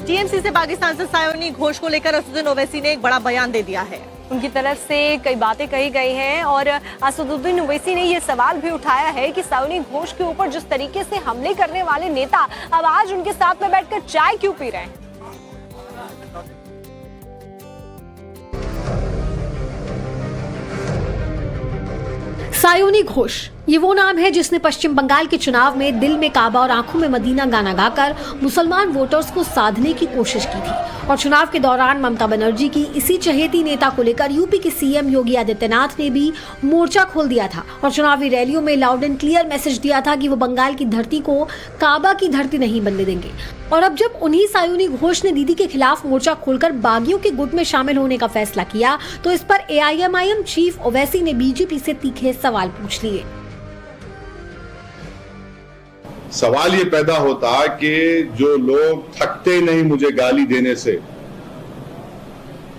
TMC से बागी सांसद सायोनी घोष को लेकर असदुद्दीन ओवैसी ने एक बड़ा बयान दे दिया है। उनकी तरफ से कई बातें कही गई हैं और असदुद्दीन ओवैसी ने ये सवाल भी उठाया है कि सायोनी घोष के ऊपर जिस तरीके से हमले करने वाले नेता अब आज उनके साथ में बैठकर चाय क्यों पी रहे हैं। सायोनी घोष ये वो नाम है जिसने पश्चिम बंगाल के चुनाव में दिल में काबा और आंखों में मदीना गाना गाकर मुसलमान वोटर्स को साधने की कोशिश की थी और चुनाव के दौरान ममता बनर्जी की इसी चहेती नेता को लेकर यूपी के सीएम योगी आदित्यनाथ ने भी मोर्चा खोल दिया था और चुनावी रैलियों में लाउड एंड क्लियर मैसेज दिया था कि वो बंगाल की धरती को काबा की धरती नहीं बनने देंगे। और अब जब उन्हीं सायोनी घोष ने दीदी के खिलाफ मोर्चा खोलकर बागियों के गुट में शामिल होने का फैसला किया तो इस पर एआईएमआईएम चीफ ओवैसी ने बीजेपी से तीखे सवाल पूछ लिए। सवाल ये पैदा होता कि जो लोग थकते नहीं मुझे गाली देने से,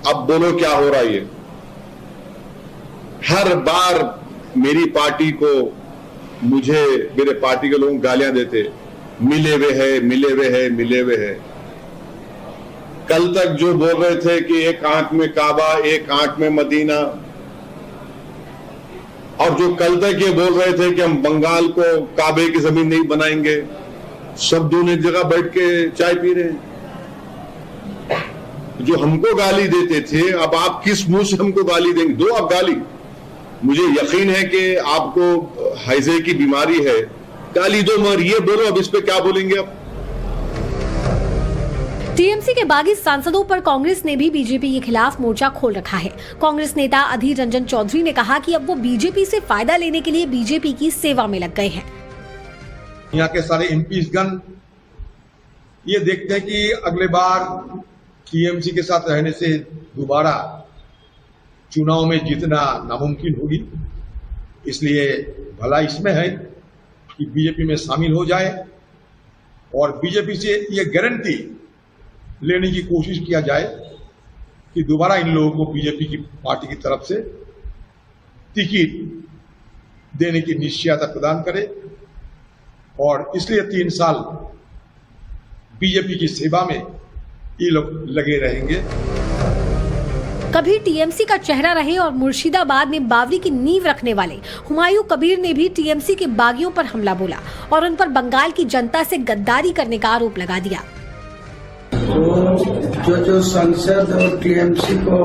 अब बोलो क्या हो रहा है। ये हर बार मेरी पार्टी को मुझे मेरे पार्टी के लोग गालियां देते, मिले हुए है मिले हुए है मिले हुए है। कल तक जो बोल रहे थे कि एक आंख में काबा एक आंख में मदीना, और जो कल तक ये बोल रहे थे कि हम बंगाल को काबे की जमीन नहीं बनाएंगे, सब दोनों एक जगह बैठ के चाय पी रहे हैं। जो हमको गाली देते थे अब आप किस मुंह से हमको गाली देंगे? दो आप गाली। मुझे यकीन है कि आपको हैजे की बीमारी है, गाली दो, मगर ये बोलो अब इस पे क्या बोलेंगे आप? टीएमसी के बागी सांसदों पर कांग्रेस ने भी बीजेपी के खिलाफ मोर्चा खोल रखा है। कांग्रेस नेता अधीर रंजन चौधरी ने कहा कि अब वो बीजेपी से फायदा लेने के लिए बीजेपी की सेवा में लग गए हैं। यहाँ के सारे एमपीज गण ये देखते हैं कि अगले बार टीएमसी के साथ रहने से दोबारा चुनाव में जीतना नामुमकिन होगी, इसलिए भला इसमें है कि बीजेपी में शामिल हो जाए और बीजेपी से ये गारंटी लेने की कोशिश किया जाए कि दोबारा इन लोगों को बीजेपी की पार्टी की तरफ से टिकट देने की निश्चयता प्रदान करे और इसलिए 3 साल बीजेपी की सेवा में ये लोग लगे रहेंगे। कभी टीएमसी का चेहरा रहे और मुर्शिदाबाद में बावरी की नींव रखने वाले हुमायूं कबीर ने भी टीएमसी के बागियों पर हमला बोला और उन पर बंगाल की जनता से गद्दारी करने का आरोप लगा दिया। तो जो संसद और टीएमसी को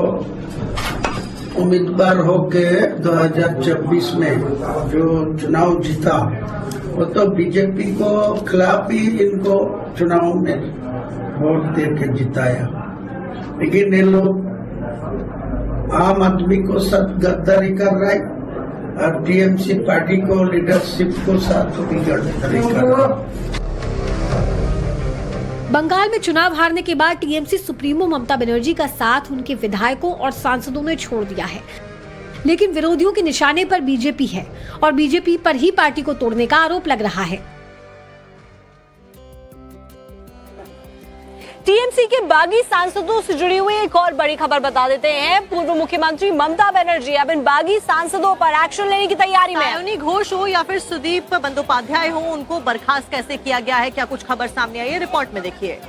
उम्मीदवार होके 2026 में जो चुनाव जीता वो तो बीजेपी को खिलाफ ही इनको चुनाव में वोट दे के जिताया, लेकिन ये लोग आम आदमी को साथ गद्दारी कर रहे और टीएमसी पार्टी को लीडरशिप को साथ भी गद्दारी कर रहे। बंगाल में चुनाव हारने के बाद टीएमसी सुप्रीमो ममता बनर्जी का साथ उनके विधायकों और सांसदों ने छोड़ दिया है, लेकिन विरोधियों के निशाने पर बीजेपी है और बीजेपी पर ही पार्टी को तोड़ने का आरोप लग रहा है। टीएमसी के बागी सांसदों से जुड़ी हुई एक और बड़ी खबर बता देते हैं। पूर्व मुख्यमंत्री ममता बनर्जी अब इन बागी सांसदों पर एक्शन लेने की तैयारी में। सायोनी घोष हो या फिर सुदीप बंदोपाध्याय हो, उनको बर्खास्त कैसे किया गया है, क्या कुछ खबर सामने आई है, रिपोर्ट में देखिए।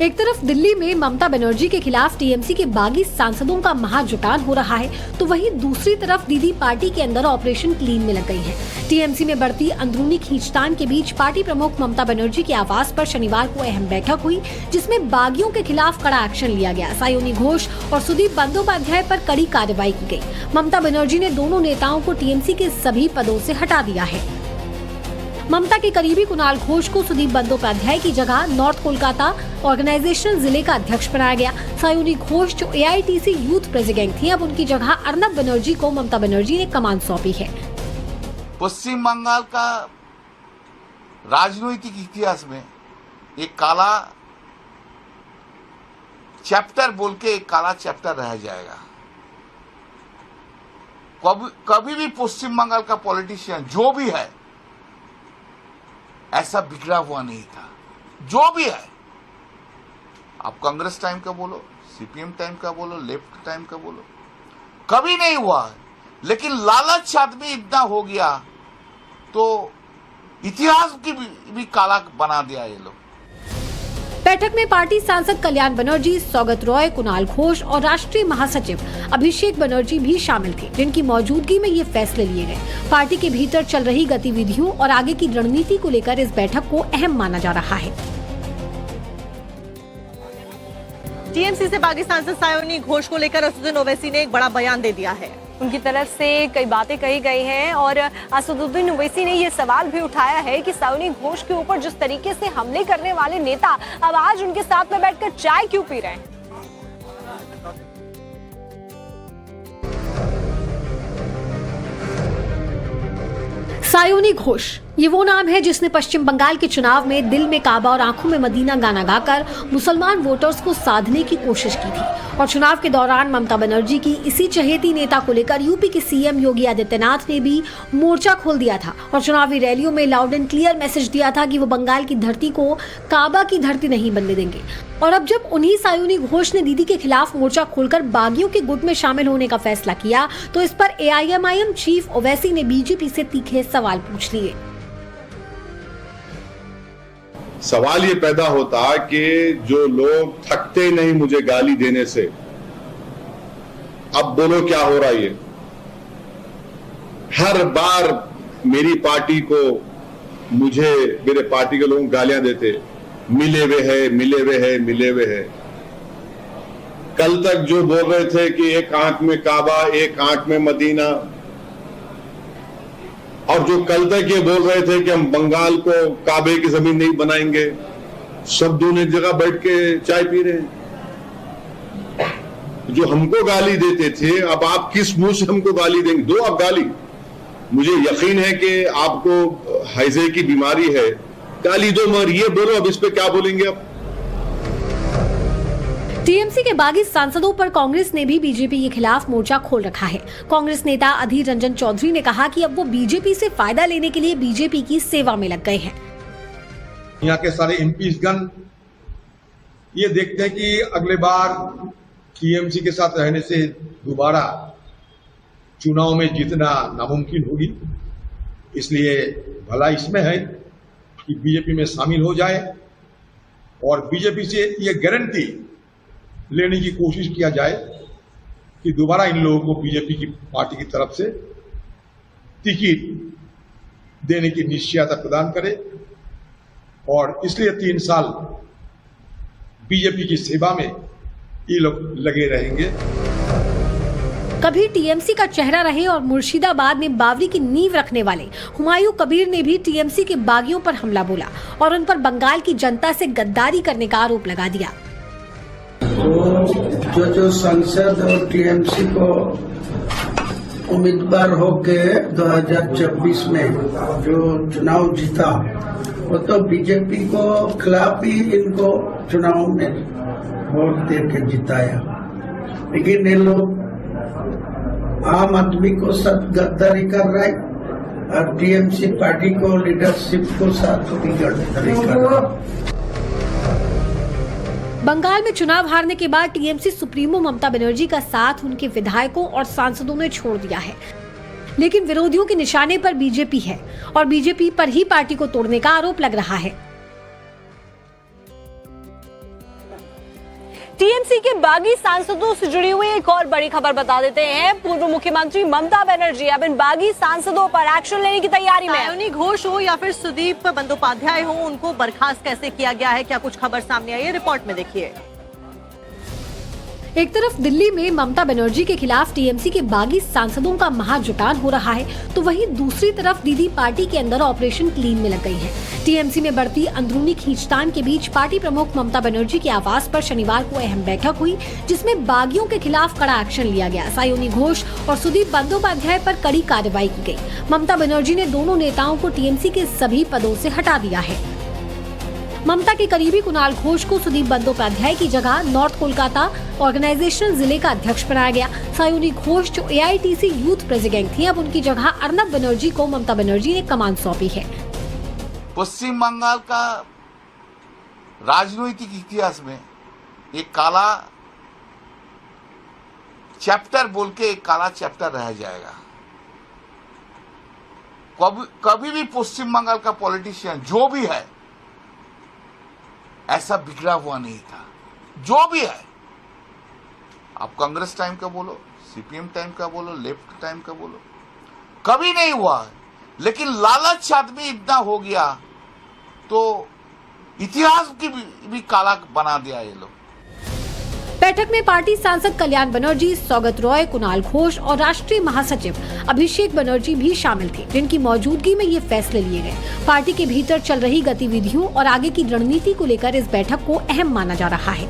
एक तरफ दिल्ली में ममता बनर्जी के खिलाफ टीएमसी के बागी सांसदों का महाजुटान हो रहा है, तो वहीं दूसरी तरफ दीदी पार्टी के अंदर ऑपरेशन क्लीन में लग गई है। टीएमसी में बढ़ती अंदरूनी खींचतान के बीच पार्टी प्रमुख ममता बनर्जी के आवास पर शनिवार को अहम बैठक हुई, जिसमें बागियों के खिलाफ कड़ा एक्शन लिया गया। सायोनी घोष और सुदीप बंदोपाध्याय पर कड़ी कार्रवाई की गई। ममता बनर्जी ने दोनों नेताओं को टीएमसी के सभी पदों से हटा दिया है। ममता के करीबी कुणाल घोष को सुदीप बंदोपाध्याय की जगह नॉर्थ कोलकाता ऑर्गेनाइजेशनल जिले का अध्यक्ष बनाया गया। सायोनी घोष जो एआईटीसी यूथ प्रेसिडेंट थी, अब उनकी जगह अर्नब बनर्जी को ममता बनर्जी ने कमान सौंपी है। पश्चिम बंगाल का राजनीतिक इतिहास में एक काला चैप्टर बोल के एक काला चैप्टर रह जाएगा। कभी भी पश्चिम बंगाल का पॉलिटिशियन जो भी है ऐसा बिगड़ा हुआ नहीं था। जो भी है, आप कांग्रेस टाइम का बोलो, सीपीएम टाइम का बोलो, लेफ्ट टाइम का बोलो, कभी नहीं हुआ है। लेकिन लालच आदमी इतना हो गया तो इतिहास की भी काला बना दिया ये लोग। बैठक में पार्टी सांसद कल्याण बनर्जी, सौगत रॉय, कुणाल घोष और राष्ट्रीय महासचिव अभिषेक बनर्जी भी शामिल थे, जिनकी मौजूदगी में ये फैसले लिए गए। पार्टी के भीतर चल रही गतिविधियों और आगे की रणनीति को लेकर इस बैठक को अहम माना जा रहा है। टीएमसी से बागी सांसद सायोनी घोष को लेकर असदुद्दीन ओवैसी ने एक बड़ा बयान दे दिया है। उनकी तरफ से कई बातें कही गई हैं और असदुद्दीन ओवैसी ने ये सवाल भी उठाया है कि सायोनी घोष के ऊपर जिस तरीके से हमले करने वाले नेता अब आज उनके साथ में बैठकर चाय क्यों पी रहे हैं। सायोनी घोष ये वो नाम है जिसने पश्चिम बंगाल के चुनाव में दिल में काबा और आंखों में मदीना गाना गाकर मुसलमान वोटर्स को साधने की कोशिश की थी और चुनाव के दौरान ममता बनर्जी की इसी चहेती नेता को लेकर यूपी के सीएम योगी आदित्यनाथ ने भी मोर्चा खोल दिया था और चुनावी रैलियों में लाउड एंड क्लियर मैसेज दिया था कि वो बंगाल की धरती को काबा की धरती नहीं बनने देंगे। और अब जब उन्हीं सायोनी घोष ने दीदी के खिलाफ मोर्चा खोलकर बागियों के गुट में शामिल होने का फैसला किया तो इस पर एआईएमआईएम चीफ ओवैसी ने बीजेपी से तीखे सवाल पूछ लिए। सवाल ये पैदा होता कि जो लोग थकते नहीं मुझे गाली देने से, अब बोलो क्या हो रहा है। ये हर बार मेरी पार्टी को मुझे मेरे पार्टी के लोग गालियां देते, मिले हुए है मिले हुए है मिले हुए है। कल तक जो बोल रहे थे कि एक आंख में काबा एक आंख में मदीना, और जो कल तक ये बोल रहे थे कि हम बंगाल को काबे की जमीन नहीं बनाएंगे, सब दोनों एक जगह बैठ के चाय पी रहे हैं। जो हमको गाली देते थे अब आप किस मुंह से हमको गाली देंगे? दो आप गाली। मुझे यकीन है कि आपको हैजे की बीमारी है, गाली दो, मगर ये बोलो अब इस पे क्या बोलेंगे आप? टीएमसी के बागी सांसदों पर कांग्रेस ने भी बीजेपी के खिलाफ मोर्चा खोल रखा है। कांग्रेस नेता अधीर रंजन चौधरी ने कहा कि अब वो बीजेपी से फायदा लेने के लिए बीजेपी की सेवा में लग गए हैं। यहाँ के सारे एमपीज गण ये देखते हैं कि अगले बार टीएमसी के साथ रहने से दोबारा चुनाव में जीतना नामुमकिन होगी। इसलिए भला इसमें है कि बीजेपी में शामिल हो जाए और बीजेपी से ये गारंटी लेने की कोशिश किया जाए कि दोबारा इन लोगों को बीजेपी की पार्टी की तरफ से टिकट देने की निश्चयता प्रदान करे और इसलिए 3 साल बीजेपी की सेवा में ये लोग लगे रहेंगे। कभी टीएमसी का चेहरा रहे और मुर्शिदाबाद में बावरी की नींव रखने वाले हुमायूं कबीर ने भी टीएमसी के बागियों पर हमला बोला और उन पर बंगाल की जनता से गद्दारी करने का आरोप लगा दिया। तो जो संसद और टीएमसी को उम्मीदवार होके 2024 में जो चुनाव जीता वो तो बीजेपी को खिलाफ ही इनको चुनाव में वोट दे के जिताया, लेकिन ये लोग आम आदमी को सब गद्दारी कर रहा है और टीएमसी पार्टी को लीडरशिप को साथ बिगाड़ने कर रहा है। बंगाल में चुनाव हारने के बाद टीएमसी सुप्रीमो ममता बनर्जी का साथ उनके विधायकों और सांसदों ने छोड़ दिया है, लेकिन विरोधियों के निशाने पर बीजेपी है और बीजेपी पर ही पार्टी को तोड़ने का आरोप लग रहा है। टीएमसी के बागी सांसदों से जुड़ी हुई एक और बड़ी खबर बता देते हैं। पूर्व मुख्यमंत्री ममता बनर्जी अब इन बागी सांसदों पर एक्शन लेने की तैयारी में। सायोनी घोष हो या फिर सुदीप बंदोपाध्याय हो, उनको बर्खास्त कैसे किया गया है, क्या कुछ खबर सामने आई है, रिपोर्ट में देखिए। एक तरफ दिल्ली में ममता बनर्जी के खिलाफ टीएमसी के बागी सांसदों का महाजुटान हो रहा है, तो वहीं दूसरी तरफ दीदी पार्टी के अंदर ऑपरेशन क्लीन में लग गई है। टीएमसी में बढ़ती अंदरूनी खींचतान के बीच पार्टी प्रमुख ममता बनर्जी के आवास पर शनिवार को अहम बैठक हुई, जिसमें बागियों के खिलाफ कड़ा एक्शन लिया गया। सायोनी घोष और सुदीप बंदोपाध्याय पर कड़ी कार्रवाई की गई। ममता बनर्जी ने दोनों नेताओं को टीएमसी के सभी पदों से हटा दिया है। ममता के करीबी कुणाल घोष को सुदीप बंदोपाध्याय की जगह नॉर्थ कोलकाता ऑर्गेनाइजेशनल जिले का अध्यक्ष बनाया गया। सायोनी घोष जो एआईटीसी यूथ प्रेसिडेंट थी, अब उनकी जगह अर्नब बनर्जी को ममता बनर्जी ने कमान सौंपी है। पश्चिम बंगाल का राजनीतिक इतिहास में एक काला चैप्टर बोल के एक काला चैप्टर रह जाएगा। कभी भी पश्चिम बंगाल का पॉलिटिशियन जो भी है ऐसा बिगड़ा हुआ नहीं था। जो भी है, आप कांग्रेस टाइम का बोलो, सीपीएम टाइम का बोलो, लेफ्ट टाइम का बोलो, कभी नहीं हुआ है। लेकिन लालच आदमी इतना हो गया तो इतिहास की भी काला बना दिया ये लोग। बैठक में पार्टी सांसद कल्याण बनर्जी, सौगत रॉय, कुणाल घोष और राष्ट्रीय महासचिव अभिषेक बनर्जी भी शामिल थे, जिनकी मौजूदगी में ये फैसले लिए गए। पार्टी के भीतर चल रही गतिविधियों और आगे की रणनीति को लेकर इस बैठक को अहम माना जा रहा है।